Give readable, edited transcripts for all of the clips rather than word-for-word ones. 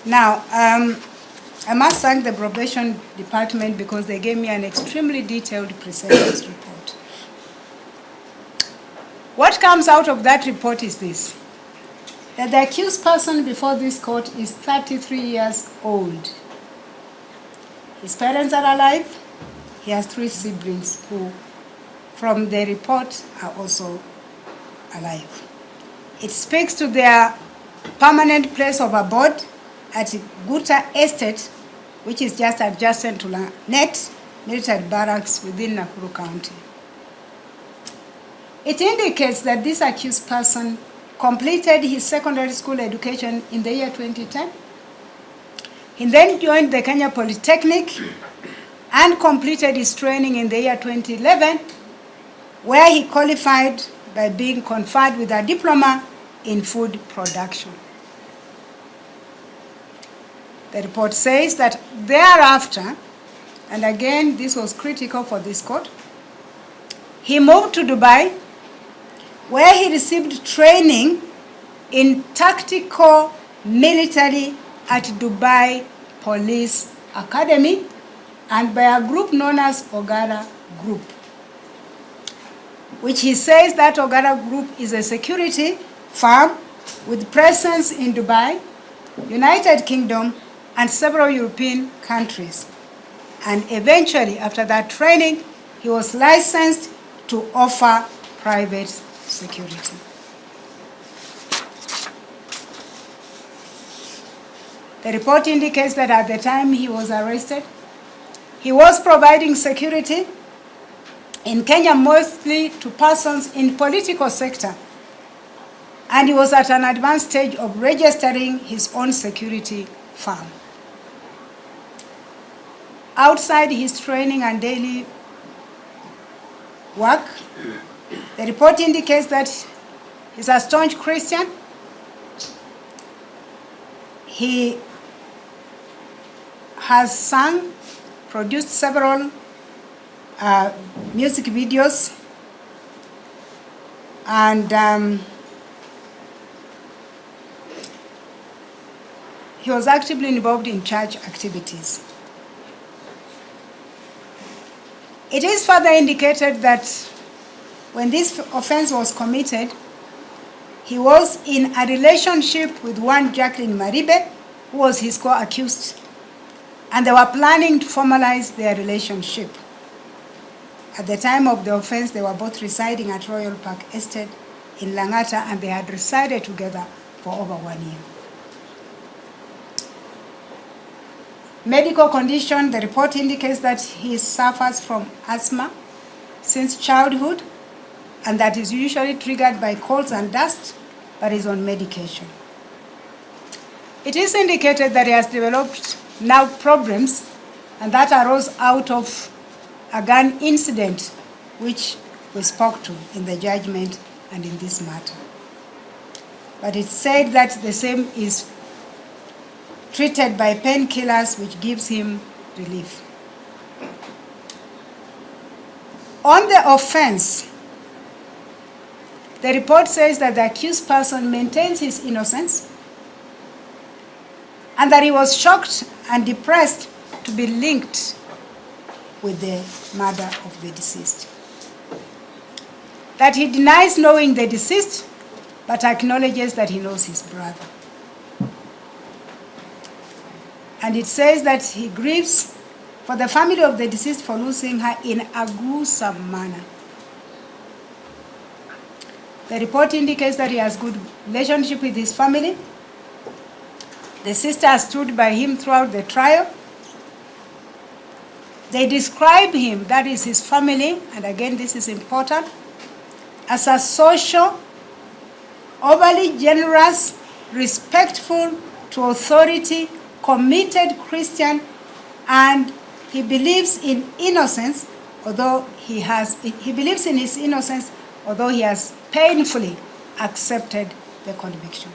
Now, I must thank the probation department because they gave me an extremely detailed pre-sentence report. What comes out of that report is this: that the accused person before this court is 33 years old. His parents are alive. He has 3 siblings who, from the report, are also alive. It speaks to their permanent place of abode at Guta Estate, which is just adjacent to NET, military barracks within Nakuru County. It indicates that this accused person completed his secondary school education in the year 2010. He then joined the Kenya Polytechnic and completed his training in the year 2011, where he qualified by being conferred with a diploma in food production. The report says that thereafter, and again this was critical for this court, he moved to Dubai, where he received training in tactical military at Dubai Police Academy and by a group known as Ogara Group, which he says that Ogara Group is a security firm with presence in Dubai, United Kingdom, and several European countries. And eventually, after that training, he was licensed to offer private security. The report indicates that at the time he was arrested, he was providing security in Kenya mostly to persons in political sector, and he was at an advanced stage of registering his own security firm. Outside his training and daily work, the report indicates that he's a staunch Christian. He has sung, produced several music videos, and he was actively involved in church activities. It is further indicated that when this offense was committed, he was in a relationship with one Jacqueline Maribe, who was his co-accused, and they were planning to formalize their relationship. At the time of the offense, they were both residing at Royal Park Estate in Langata, and they had resided together for over 1 year. Medical condition, the report indicates that he suffers from asthma since childhood, and that is usually triggered by colds and dust, but is on medication. It is indicated that he has developed nerve problems, and that arose out of a gun incident, which we spoke to in the judgment and in this matter. But it's said that the same is treated by painkillers, which gives him relief. On the offense, the report says that the accused person maintains his innocence and that he was shocked and depressed to be linked with the murder of the deceased. That he denies knowing the deceased, but acknowledges that he knows his brother. And it says that he grieves for the family of the deceased for losing her in a gruesome manner. The report indicates that he has good relationship with his family. The sister has stood by him throughout the trial. They describe him, that is his family, and again this is important, as a social, overly generous, respectful to authority, committed Christian, and he believes in innocence, although he believes in his innocence, although he has painfully accepted the conviction.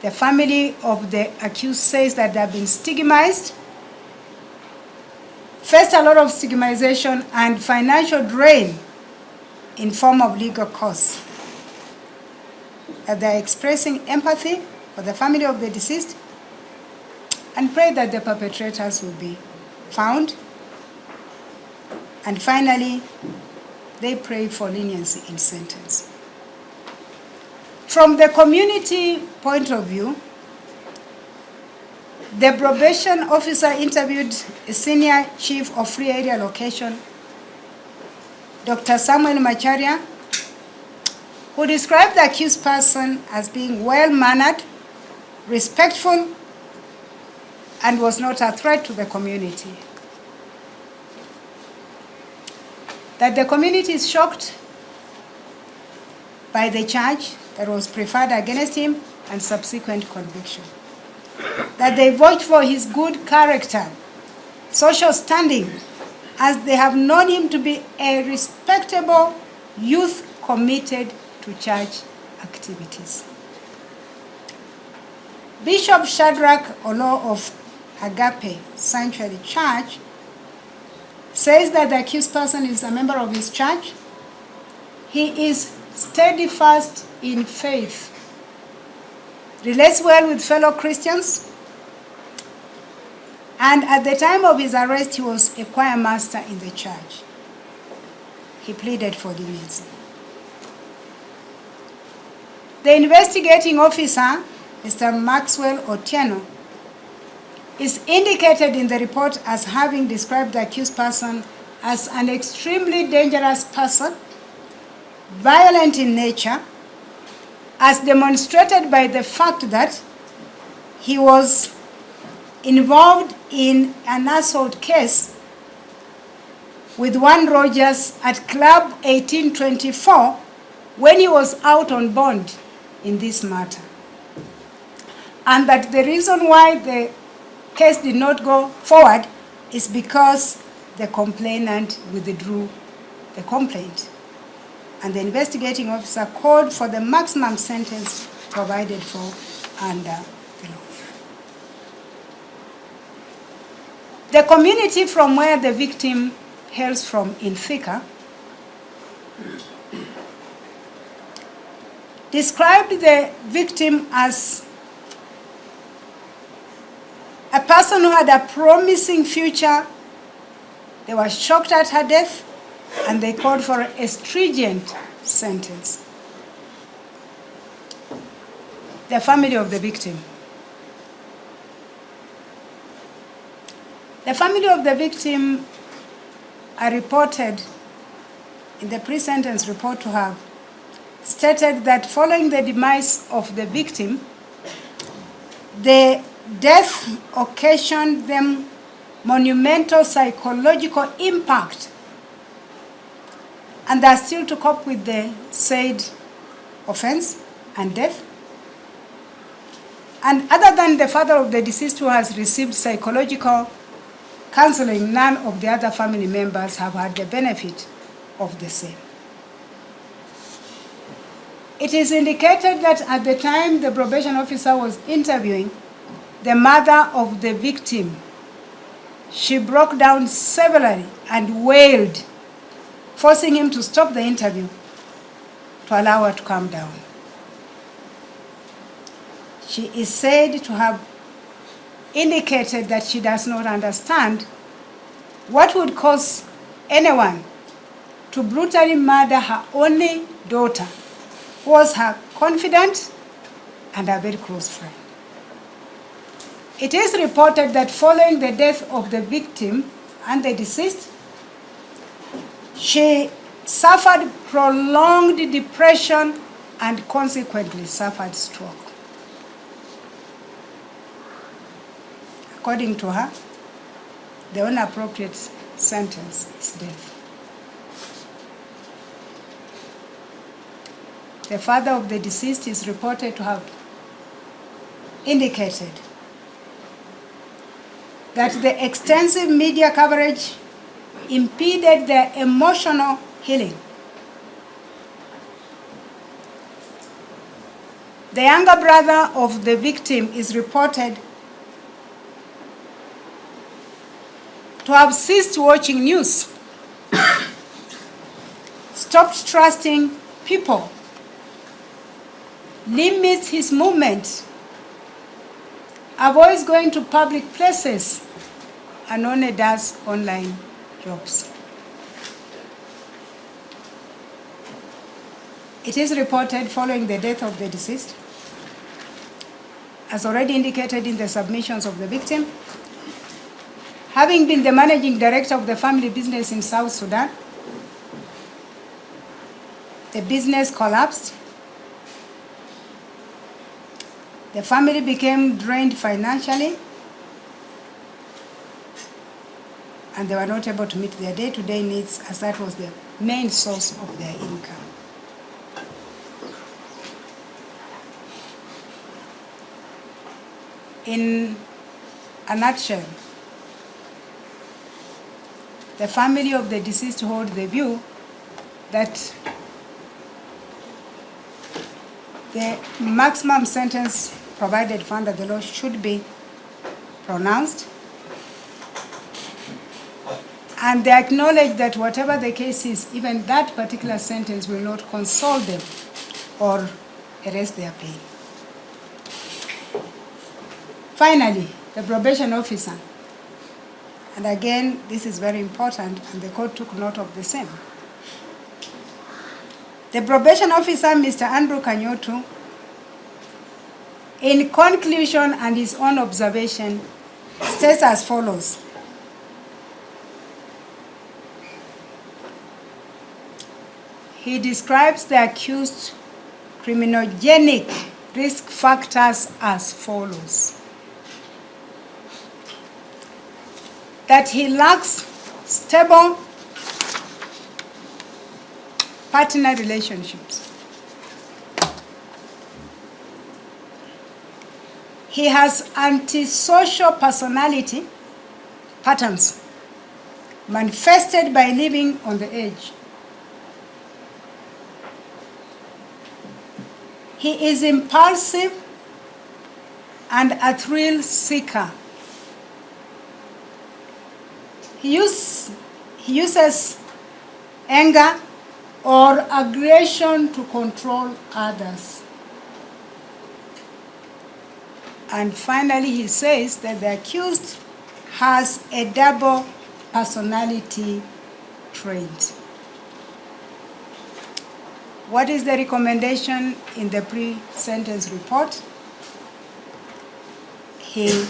The family of the accused says that they have been stigmatized, faced a lot of stigmatization and financial drain in form of legal costs. That they are expressing empathy for the family of the deceased and pray that the perpetrators will be found. And finally, they pray for leniency in sentence. From the community point of view, the probation officer interviewed a senior chief of free area location, Dr. Samuel Macharia, who described the accused person as being well-mannered, respectful, and was not a threat to the community. That the community is shocked by the charge that was preferred against him and subsequent conviction. That they vote for his good character, social standing, as they have known him to be a respectable youth committed to church activities. Bishop Shadrach Olo of Agape Sanctuary Church says that the accused person is a member of his church. He is steadfast in faith, relates well with fellow Christians, and at the time of his arrest, he was a choir master in the church. He pleaded for leniency. The investigating officer, Mr. Maxwell Otieno, is indicated in the report as having described the accused person as an extremely dangerous person, violent in nature, as demonstrated by the fact that he was involved in an assault case with one Rogers at Club 1824 when he was out on bond in this matter. And that the reason why the case did not go forward is because the complainant withdrew the complaint. And the investigating officer called for the maximum sentence provided for under the law. The community from where the victim hails from in Thika described the victim as a person who had a promising future. They were shocked at her death, and they called for a stringent sentence. The family of the victim. The family of the victim are reported in the pre-sentence report to have stated that following the demise of the victim, the death occasioned them monumental psychological impact, and they are still to cope with the said offense and death. And other than the father of the deceased who has received psychological counseling, none of the other family members have had the benefit of the same. It is indicated that at the time the probation officer was interviewing the mother of the victim, she broke down severally and wailed, forcing him to stop the interview to allow her to calm down. She is said to have indicated that she does not understand what would cause anyone to brutally murder her only daughter, who was her confidant and a very close friend. It is reported that following the death of the victim and the deceased, she suffered prolonged depression and consequently suffered stroke. According to her, the only appropriate sentence is death. The father of the deceased is reported to have indicated that the extensive media coverage impeded their emotional healing. The younger brother of the victim is reported to have ceased watching news, stopped trusting people, limits his movement, avoids going to public places, and only does online jobs. It is reported following the death of the deceased, as already indicated in the submissions of the victim, having been the managing director of the family business in South Sudan, the business collapsed. The family became drained financially, and they were not able to meet their day-to-day needs, as that was the main source of their income. In a nutshell, the family of the deceased hold the view that the maximum sentence provided for under the law should be pronounced, and they acknowledge that whatever the case is, even that particular sentence will not console them or erase their pain. Finally, the probation officer, and again, this is very important, and the court took note of the same. The probation officer, Mr. Andrew Kanyotu, in conclusion and his own observation, states as follows. He describes the accused criminogenic risk factors as follows. That he lacks stable partner relationships. He has antisocial personality patterns manifested by living on the edge. He is impulsive and a thrill seeker. He uses anger or aggression to control others. And finally, he says that the accused has a double personality trait. What is the recommendation in the pre-sentence report? He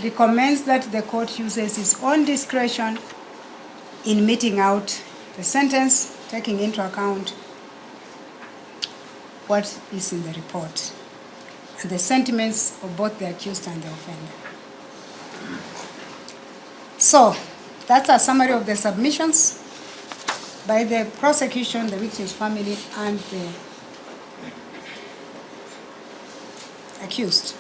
recommends that the court uses its own discretion in meting out the sentence, taking into account what is in the report and the sentiments of both the accused and the offender. So, that's a summary of the submissions by the prosecution, the victim's family, and the accused.